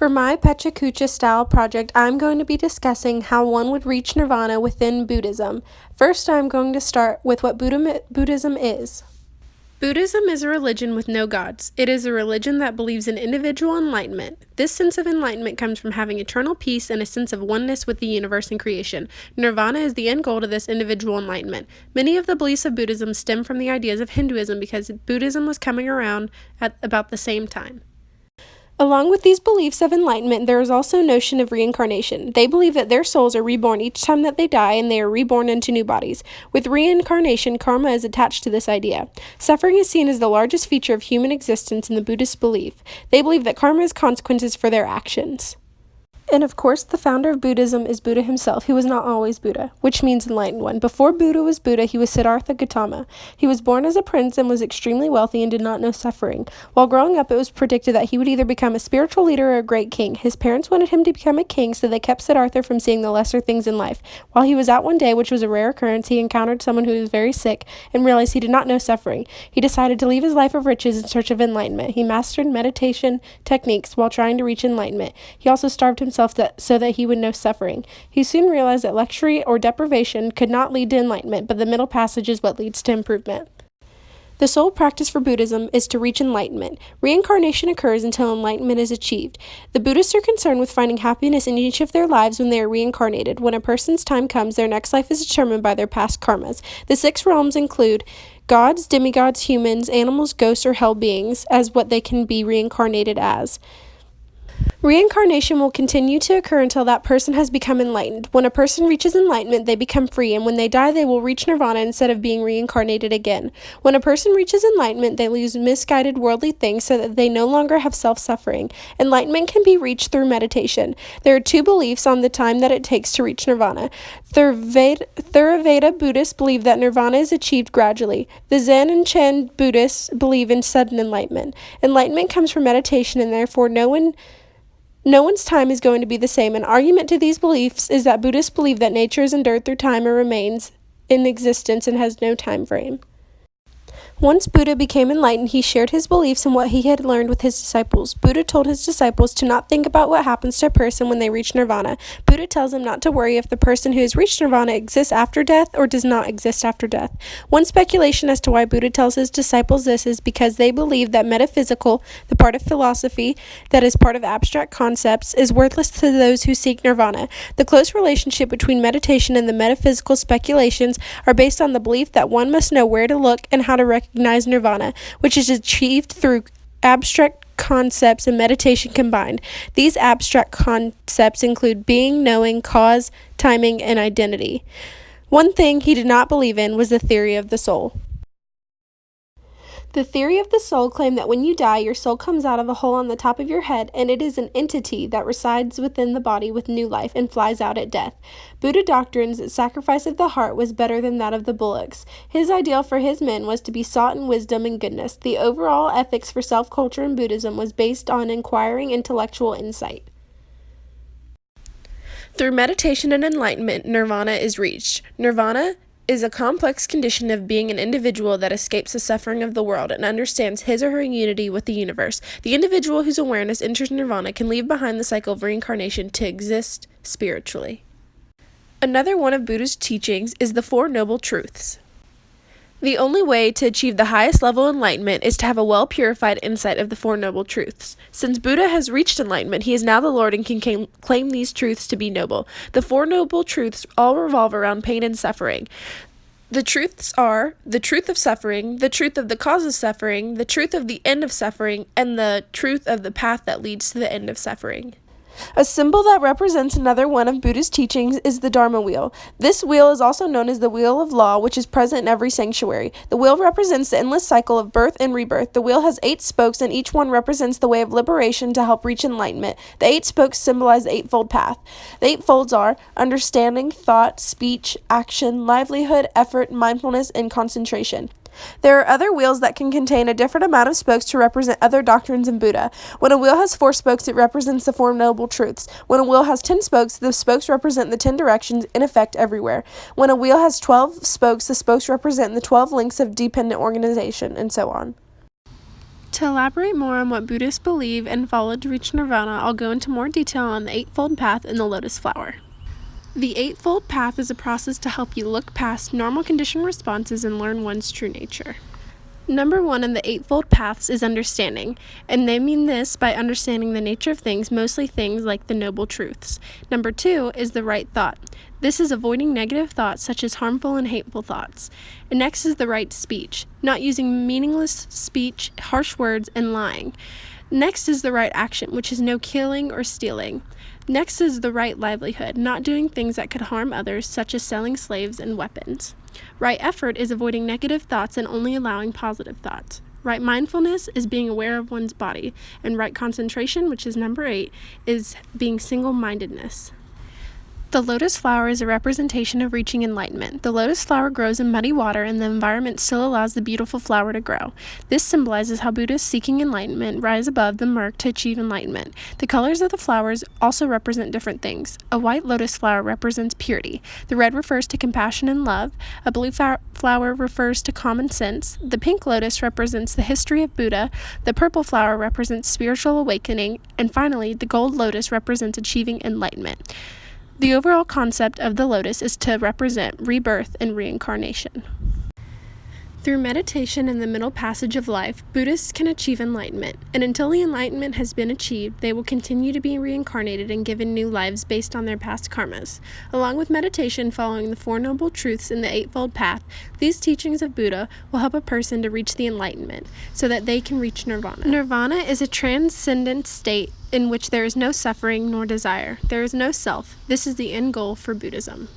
For my Pecha Kucha style project, I'm going to be discussing how one would reach nirvana within Buddhism. First, I'm going to start with what Buddhism is. Buddhism is a religion with no gods. It is a religion that believes in individual enlightenment. This sense of enlightenment comes from having eternal peace and a sense of oneness with the universe and creation. Nirvana is the end goal to this individual enlightenment. Many of the beliefs of Buddhism stem from the ideas of Hinduism because Buddhism was coming around at about the same time. Along with these beliefs of enlightenment, there is also a notion of reincarnation. They believe that their souls are reborn each time that they die, and they are reborn into new bodies. With reincarnation, karma is attached to this idea. Suffering is seen as the largest feature of human existence in the Buddhist belief. They believe that karma is consequences for their actions. And of course, the founder of Buddhism is Buddha himself. He was not always Buddha, which means enlightened one. Before Buddha was Buddha, he was Siddhartha Gautama. He was born as a prince and was extremely wealthy and did not know suffering. While growing up, it was predicted that he would either become a spiritual leader or a great king. His parents wanted him to become a king, so they kept Siddhartha from seeing the lesser things in life. While he was out one day, which was a rare occurrence, he encountered someone who was very sick and realized he did not know suffering. He decided to leave his life of riches in search of enlightenment. He mastered meditation techniques while trying to reach enlightenment. He also starved himself so that he would know suffering. He soon realized that luxury or deprivation could not lead to enlightenment, but the middle passage is what leads to improvement. The sole practice for Buddhism is to reach enlightenment. Reincarnation occurs until enlightenment is achieved. The Buddhists are concerned with finding happiness in each of their lives when they are reincarnated. When a person's time comes, their next life is determined by their past karmas. The 6 realms include gods, demigods, humans, animals, ghosts, or hell beings as what they can be reincarnated as. Reincarnation will continue to occur until that person has become enlightened. When a person reaches enlightenment, they become free, and when they die, they will reach nirvana instead of being reincarnated again. When a person reaches enlightenment, they lose misguided worldly things so that they no longer have self-suffering. Enlightenment can be reached through meditation. There are 2 beliefs on the time that it takes to reach nirvana. Theravada Buddhists believe that nirvana is achieved gradually. The Zen and Chen Buddhists believe in sudden enlightenment. Enlightenment comes from meditation, and therefore no one's time is going to be the same. An argument to these beliefs is that Buddhists believe that nature is endured through time and remains in existence and has no time frame. Once Buddha became enlightened, he shared his beliefs and what he had learned with his disciples. Buddha told his disciples to not think about what happens to a person when they reach nirvana. Buddha tells them not to worry if the person who has reached nirvana exists after death or does not exist after death. One speculation as to why Buddha tells his disciples this is because they believe that metaphysical, the part of philosophy that is part of abstract concepts, is worthless to those who seek nirvana. The close relationship between meditation and the metaphysical speculations are based on the belief that one must know where to look and how to recognize nirvana, which is achieved through abstract concepts and meditation combined. These abstract concepts include being, knowing, cause, timing, and identity. One thing he did not believe in was the theory of the soul. The theory of the soul claimed that when you die, your soul comes out of a hole on the top of your head, and it is an entity that resides within the body with new life and flies out at death. Buddha doctrines that sacrifice of the heart was better than that of the bullocks. His ideal for his men was to be sought in wisdom and goodness. The overall ethics for self-culture in Buddhism was based on inquiring intellectual insight. Through meditation and enlightenment, nirvana is reached. Nirvana is a complex condition of being an individual that escapes the suffering of the world and understands his or her unity with the universe. The individual whose awareness enters nirvana can leave behind the cycle of reincarnation to exist spiritually. Another one of Buddha's teachings is the 4 Noble Truths. The only way to achieve the highest level of enlightenment is to have a well-purified insight of the 4 Noble Truths. Since Buddha has reached enlightenment, he is now the Lord and can claim these truths to be noble. The 4 Noble Truths all revolve around pain and suffering. The truths are the truth of suffering, the truth of the cause of suffering, the truth of the end of suffering, and the truth of the path that leads to the end of suffering. A symbol that represents another one of Buddha's teachings is the Dharma wheel. This wheel is also known as the wheel of law, which is present in every sanctuary. The wheel represents the endless cycle of birth and rebirth. The wheel has 8 spokes, and each one represents the way of liberation to help reach enlightenment. The 8 spokes symbolize the eightfold path. The 8 folds are understanding, thought, speech, action, livelihood, effort, mindfulness, and concentration. There are other wheels that can contain a different amount of spokes to represent other doctrines in Buddha. When a wheel has 4 spokes, it represents the 4 Noble Truths. When a wheel has 10 spokes, the spokes represent the 10 directions in effect everywhere. When a wheel has 12 spokes, the spokes represent the 12 links of dependent organization, and so on. To elaborate more on what Buddhists believe and follow to reach nirvana, I'll go into more detail on the Eightfold Path and the lotus flower. The Eightfold Path is a process to help you look past normal conditioned responses and learn one's true nature. Number 1 in the Eightfold Paths is understanding, and they mean this by understanding the nature of things, mostly things like the noble truths. Number 2 is the right thought. This is avoiding negative thoughts such as harmful and hateful thoughts. And next is the right speech, not using meaningless speech, harsh words, and lying. Next is the right action, which is no killing or stealing. Next is the right livelihood, not doing things that could harm others, such as selling slaves and weapons. Right effort is avoiding negative thoughts and only allowing positive thoughts. Right mindfulness is being aware of one's body. And right concentration, which is number 8, is being single-mindedness. The lotus flower is a representation of reaching enlightenment. The lotus flower grows in muddy water, and the environment still allows the beautiful flower to grow. This symbolizes how Buddhists seeking enlightenment rise above the murk to achieve enlightenment. The colors of the flowers also represent different things. A white lotus flower represents purity. The red refers to compassion and love. A blue flower refers to common sense. The pink lotus represents the history of Buddha. The purple flower represents spiritual awakening. And finally, the gold lotus represents achieving enlightenment. The overall concept of the lotus is to represent rebirth and reincarnation. Through meditation and the middle passage of life, Buddhists can achieve enlightenment, and until the enlightenment has been achieved, they will continue to be reincarnated and given new lives based on their past karmas. Along with meditation following the Four Noble Truths in the Eightfold Path, these teachings of Buddha will help a person to reach the enlightenment, so that they can reach nirvana. Nirvana is a transcendent state in which there is no suffering nor desire. There is no self. This is the end goal for Buddhism.